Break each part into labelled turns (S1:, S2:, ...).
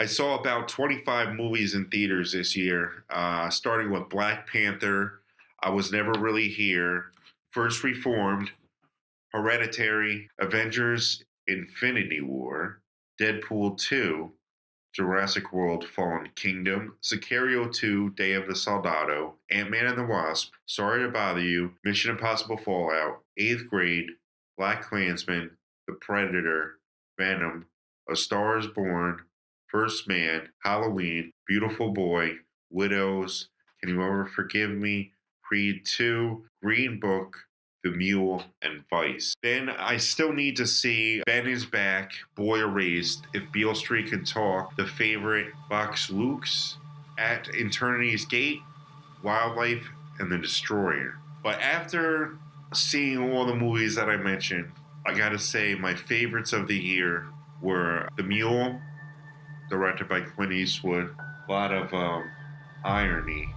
S1: I saw about 25 movies in theaters this year, starting with Black Panther, I Was Never Really Here, First Reformed, Hereditary, Avengers Infinity War, Deadpool 2, Jurassic World Fallen Kingdom, Sicario 2, Day of the Soldado, Ant-Man and the Wasp, Sorry to Bother You, Mission Impossible Fallout, Eighth Grade, Black Klansman, The Predator, Venom, A Star is Born, First Man, Halloween, Beautiful Boy, Widows, Can You Ever Forgive Me, Creed 2, Green Book, The Mule, and Vice. Then I still need to see Ben is Back, Boy Erased, If Beale Street Can Talk, The Favorite, Vox Lux, At Eternity's Gate, Wildlife, and The Destroyer. But after seeing all the movies that I mentioned, I gotta say my favorites of the year were The Mule, directed by Clint Eastwood. A lot of irony,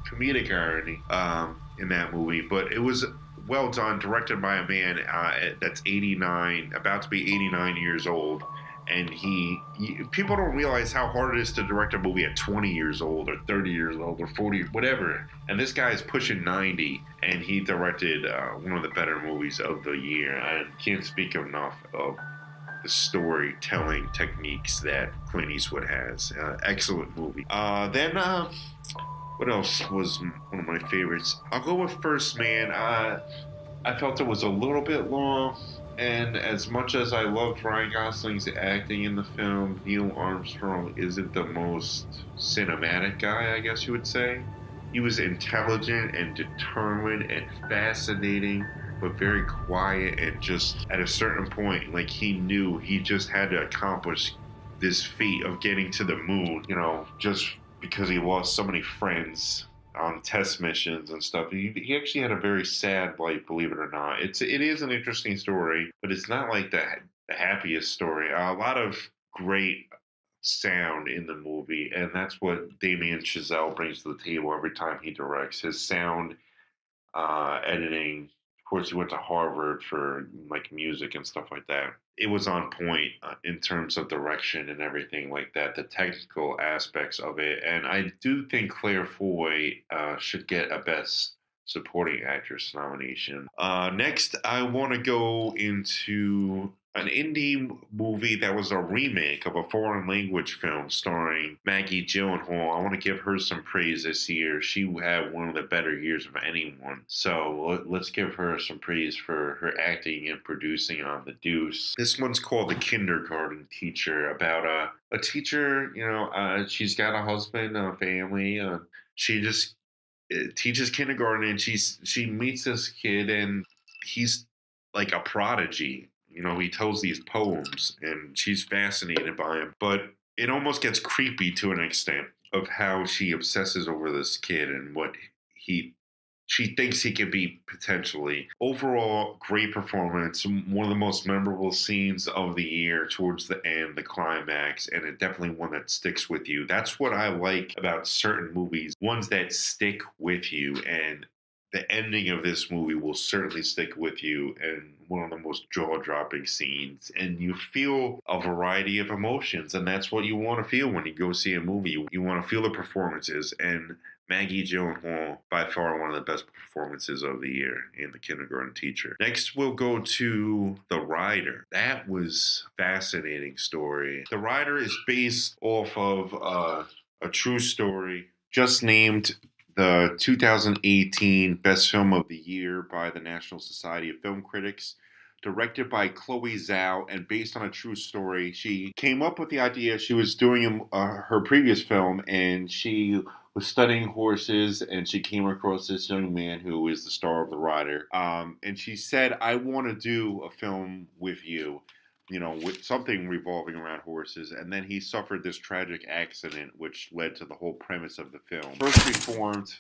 S1: comedic irony in that movie, but it was well done, directed by a man that's 89, about to be 89 years old. And people don't realize how hard it is to direct a movie at 20 years old or 30 years old or 40, whatever. And this guy is pushing 90, and he directed one of the better movies of the year. I can't speak enough of the storytelling techniques that Clint Eastwood has. Excellent movie. Then what else was one of my favorites? I'll go with First Man. I felt it was a little bit long, and as much as I loved Ryan Gosling's acting in the film, Neil Armstrong isn't the most cinematic guy, I guess you would say. He was intelligent and determined and fascinating, but very quiet, and just at a certain point, like he knew he just had to accomplish this feat of getting to the moon, just because he lost so many friends on test missions and stuff. He actually had a very sad life, believe it or not. It is an interesting story, but it's not like the happiest story. A lot of great sound in the movie, and that's what Damien Chazelle brings to the table every time he directs. His sound editing. Of course, he went to Harvard for like music and stuff like that. It was on point in terms of direction and everything like that, the technical aspects of it. And I do think Claire Foy should get a Best Supporting Actress nomination. Next, I want to go into an indie movie that was a remake of a foreign language film starring Maggie Gyllenhaal. I want to give her some praise this year. She had one of the better years of anyone. So let's give her some praise for her acting and producing on The Deuce. This one's called The Kindergarten Teacher, about a teacher, she's got a husband, a family. She just teaches kindergarten, and she meets this kid, and he's like a prodigy. He tells these poems, and she's fascinated by him. But it almost gets creepy to an extent of how she obsesses over this kid and what she thinks he could be potentially. Overall, great performance. One of the most memorable scenes of the year towards the end, the climax, and it definitely one that sticks with you. That's what I like about certain movies, ones that stick with you. And the ending of this movie will certainly stick with you, and one of the most jaw-dropping scenes. And you feel a variety of emotions, and that's what you want to feel when you go see a movie. You want to feel the performances, and Maggie Gyllenhaal, by far one of the best performances of the year in The Kindergarten Teacher. Next, we'll go to The Rider. That was a fascinating story. The Rider is based off of a true story, just named the 2018 Best Film of the Year by the National Society of Film Critics. Directed by Chloe Zhao and based on a true story. She came up with the idea. She was doing her previous film, and she was studying horses, and she came across this young man who is the star of The Rider. And she said, I want to do a film with you, with something revolving around horses. And then he suffered this tragic accident, which led to the whole premise of the film. First Reformed,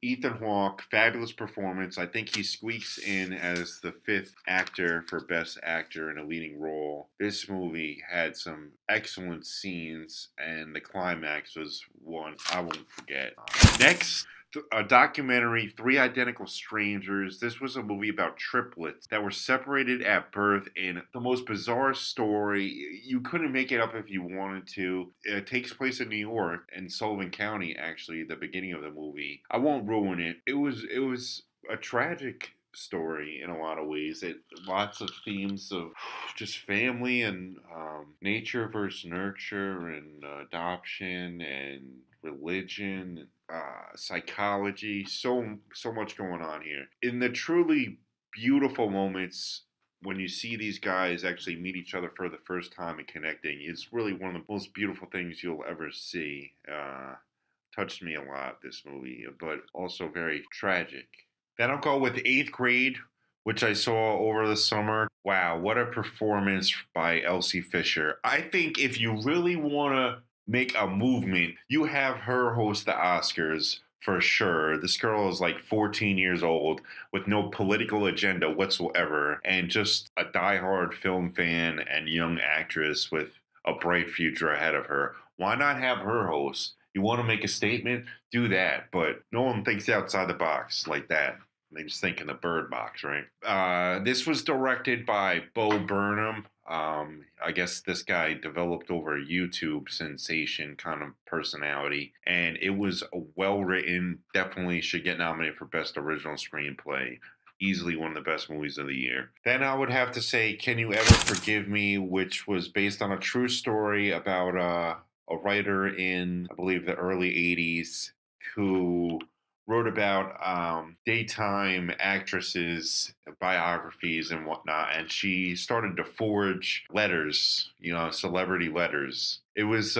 S1: Ethan Hawke, fabulous performance. I think he squeaks in as the fifth actor for Best Actor in a leading role. This movie had some excellent scenes, and the climax was one I won't forget. Next, a documentary, Three Identical Strangers. This was a movie about triplets that were separated at birth, and the most bizarre story. You couldn't make it up if you wanted to. It takes place in New York, in Sullivan County, actually, the beginning of the movie. I won't ruin it. It was a tragic story in a lot of ways. It lots of themes of just family and nature versus nurture and adoption and religion, psychology. So much going on here. In the truly beautiful moments when you see these guys actually meet each other for the first time and connecting, it's really one of the most beautiful things you'll ever see. Touched me a lot, this movie, but also very tragic. Then I'll go with Eighth Grade, which I saw over the summer. Wow, what a performance by Elsie Fisher. I think if you really want to make a movement, you have her host the Oscars for sure. This girl is like 14 years old with no political agenda whatsoever and just a diehard film fan and young actress with a bright future ahead of her. Why not have her host? You want to make a statement? Do that. But no one thinks outside the box like that. They just think in the bird box, right? This was directed by Bo Burnham. I guess this guy developed over a YouTube sensation kind of personality, and it was well written. Definitely should get nominated for Best Original Screenplay. Easily one of the best movies of the year. Then I would have to say Can You Ever Forgive Me, which was based on a true story about a writer in, I believe, the early 80s who wrote about daytime actresses, biographies, and whatnot. And she started to forge letters, celebrity letters. It was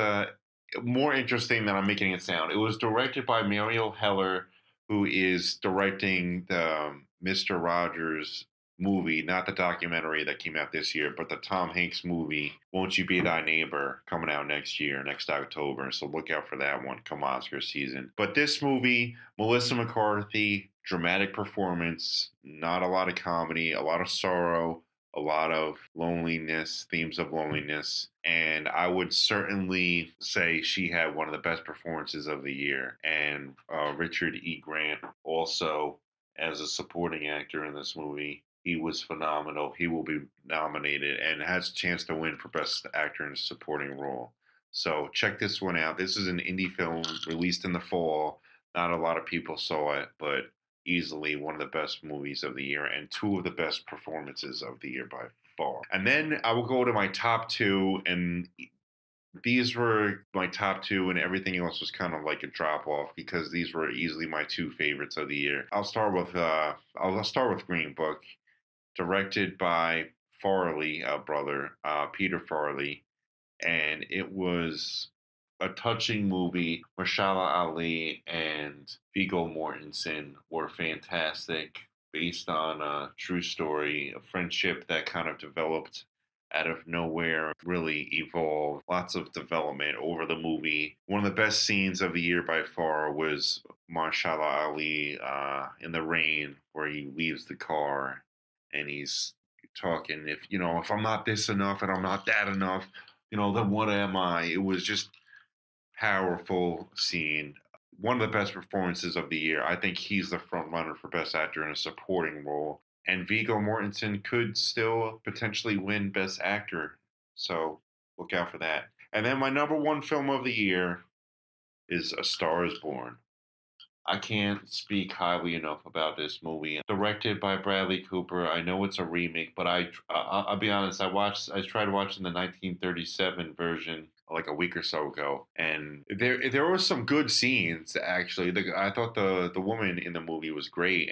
S1: more interesting than I'm making it sound. It was directed by Mariel Heller, who is directing the Mr. Rogers movie, not the documentary that came out this year, but the Tom Hanks movie, Won't You Be Thy Neighbor, coming out next year, next October. So look out for that one come Oscar season. But this movie, Melissa McCarthy, dramatic performance, not a lot of comedy, a lot of sorrow, a lot of loneliness, themes of loneliness. And I would certainly say she had one of the best performances of the year. And Richard E. Grant also as a supporting actor in this movie. He was phenomenal. He will be nominated and has a chance to win for Best Actor in a Supporting Role. So check this one out. This is an indie film released in the fall. Not a lot of people saw it, but easily one of the best movies of the year and two of the best performances of the year by far. And then I will go to my top two, and these were my top two, and everything else was kind of like a drop off because these were easily my two favorites of the year. I'll start with Green Book, directed by Farley brother Peter Farley, and it was a touching movie. Mahershala Ali and Viggo Mortensen were fantastic, based on a true story, a friendship that kind of developed out of nowhere, really evolved. Lots of development over the movie. One of the best scenes of the year by far was Mahershala Ali in the rain, where he leaves the car and he's talking. If I'm not this enough and I'm not that enough, then what am I? It was just powerful scene. One of the best performances of the year. I think he's the front runner for Best Actor in a Supporting Role. And Viggo Mortensen could still potentially win Best Actor. So look out for that. And then my number one film of the year is A Star Is Born. I can't speak highly enough about this movie. Directed by Bradley Cooper. I know it's a remake, but I'll be honest. I tried watching the 1937 version like a week or so ago, and there were some good scenes actually. I thought the woman in the movie was great,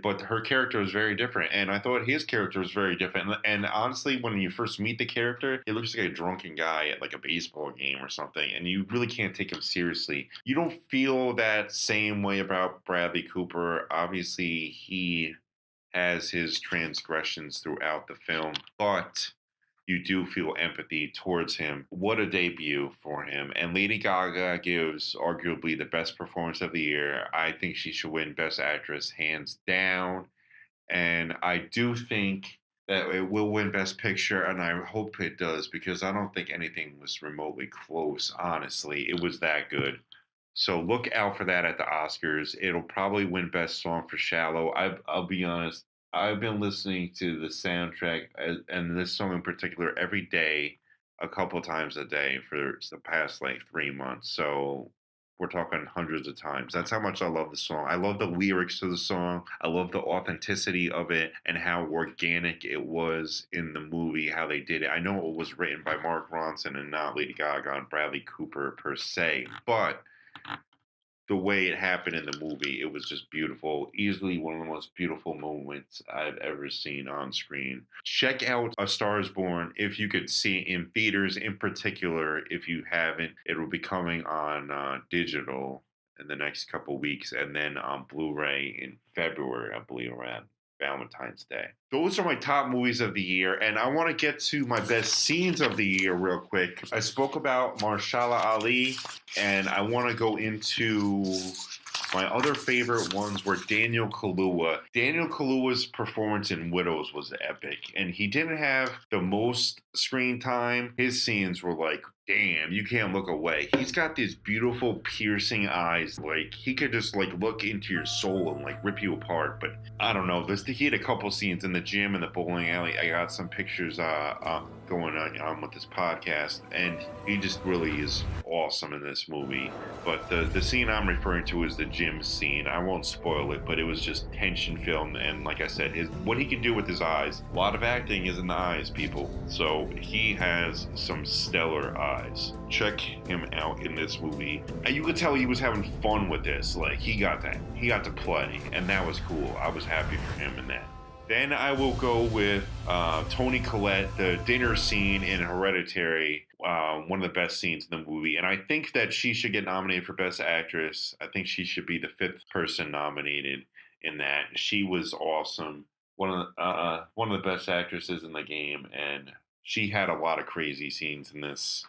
S1: but her character was very different, and I thought his character was very different. And honestly, when you first meet the character, he looks like a drunken guy at like a baseball game or something, and you really can't take him seriously. You don't feel that same way about Bradley Cooper. Obviously, he has his transgressions throughout the film, but you do feel empathy towards him. What a debut for him. And Lady Gaga gives arguably the best performance of the year. I think she should win Best Actress hands down. And I do think that it will win Best Picture, and I hope it does because I don't think anything was remotely close. Honestly, it was that good. So look out for that at the Oscars. It'll probably win Best Song for "Shallow." I'll be honest. I've been listening to the soundtrack and this song in particular every day, a couple times a day for the past like 3 months. So we're talking hundreds of times. That's how much I love the song. I love the lyrics to the song. I love the authenticity of it and how organic it was in the movie, how they did it. I know it was written by Mark Ronson and not Lady Gaga and Bradley Cooper per se, but the way it happened in the movie, it was just beautiful. Easily one of the most beautiful moments I've ever seen on screen. Check out A Star Is Born if you could see it in theaters. In particular, if you haven't, it will be coming on digital in the next couple weeks, and then on Blu-ray in February, I believe, around Valentine's Day. Those are my top movies of the year, and I want to get to my best scenes of the year real quick. I spoke about Marshala Ali, and I want to go into my other favorite ones were Daniel Kaluuya. Daniel Kaluuya's performance in Widows was epic, and he didn't have the most screen time. His scenes were like, damn, you can't look away. He's got these beautiful, piercing eyes. Like, he could just, like, look into your soul and, like, rip you apart. But, I don't know. He had a couple scenes in the gym and the bowling alley. I got some pictures going on with this podcast. And he just really is awesome in this movie. But the scene I'm referring to is the gym scene. I won't spoil it, but it was just tension film. And, like I said, what he can do with his eyes. A lot of acting is in the eyes, people. So, he has some stellar eyes. Check him out in this movie. And you could tell he was having fun with this. Like, he got to play, and that was cool. I was happy for him in that. Then I will go with Toni Collette, the dinner scene in Hereditary, one of the best scenes in the movie. And I think that she should get nominated for Best Actress. I think she should be the fifth person nominated in that. She was awesome. One of the best actresses in the game, and she had a lot of crazy scenes in this,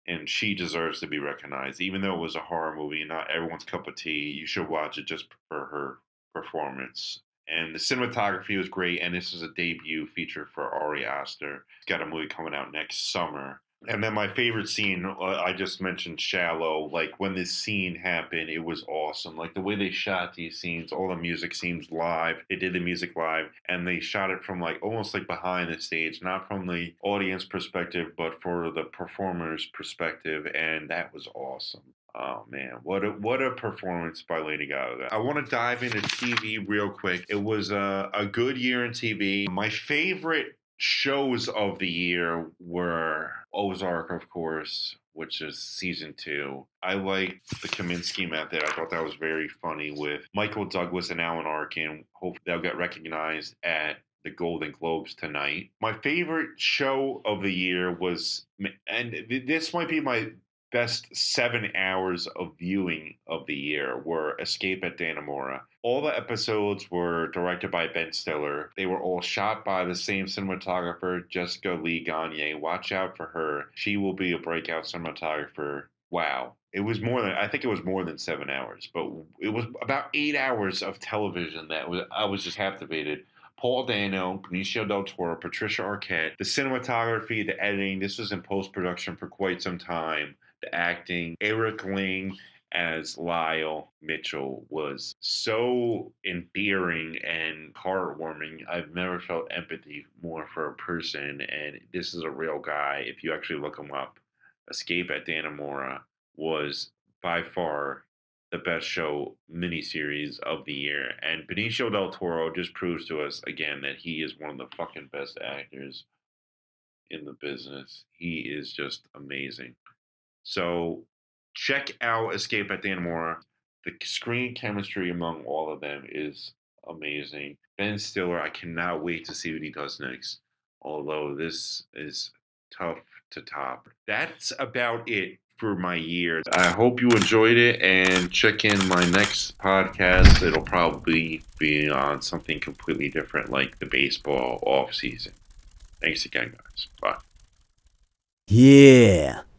S1: and she deserves to be recognized. Even though it was a horror movie and not everyone's cup of tea, you should watch it just for her performance. And the cinematography was great, and this is a debut feature for Ari Aster. He's got a movie coming out next summer. And then my favorite scene, I just mentioned Shallow. Like, when this scene happened, it was awesome. Like, the way they shot these scenes, all the music seems live. They did the music live, and they shot it from, like, almost like behind the stage, not from the audience perspective, but for the performer's perspective, and that was awesome. Oh man, what a performance by Lady Gaga. I want to dive into TV real quick. It was a good year in TV. My favorite shows of the year were Ozark, of course, which is season 2. I liked the Kaminsky Method. I thought that was very funny with Michael Douglas and Alan Arkin. Hope they'll get recognized at the Golden Globes tonight. My favorite show of the year was, and this might be my best 7 hours of viewing of the year, were Escape at Dannemora. All the episodes were directed by Ben Stiller. They were all shot by the same cinematographer, Jessica Lee Gagne. Watch out for her. She will be a breakout cinematographer. Wow. I think it was more than 7 hours, but it was about 8 hours of television I was just captivated. Paul Dano, Benicio del Toro, Patricia Arquette, the cinematography, the editing. This was in post-production for quite some time. The acting, Eric Ling as Lyle Mitchell was so endearing and heartwarming. I've never felt empathy more for a person, and this is a real guy. If you actually look him up, Escape at Dannemora was by far the best show miniseries of the year. And Benicio del Toro just proves to us again that he is one of the fucking best actors in the business. He is just amazing. So check out Escape at Dannemora. The screen chemistry among all of them is amazing. Ben Stiller, I cannot wait to see what he does next. Although this is tough to top. That's about it for my year. I hope you enjoyed it, and check in my next podcast. It'll probably be on something completely different, like the baseball off season. Thanks again, guys. Bye.
S2: Yeah.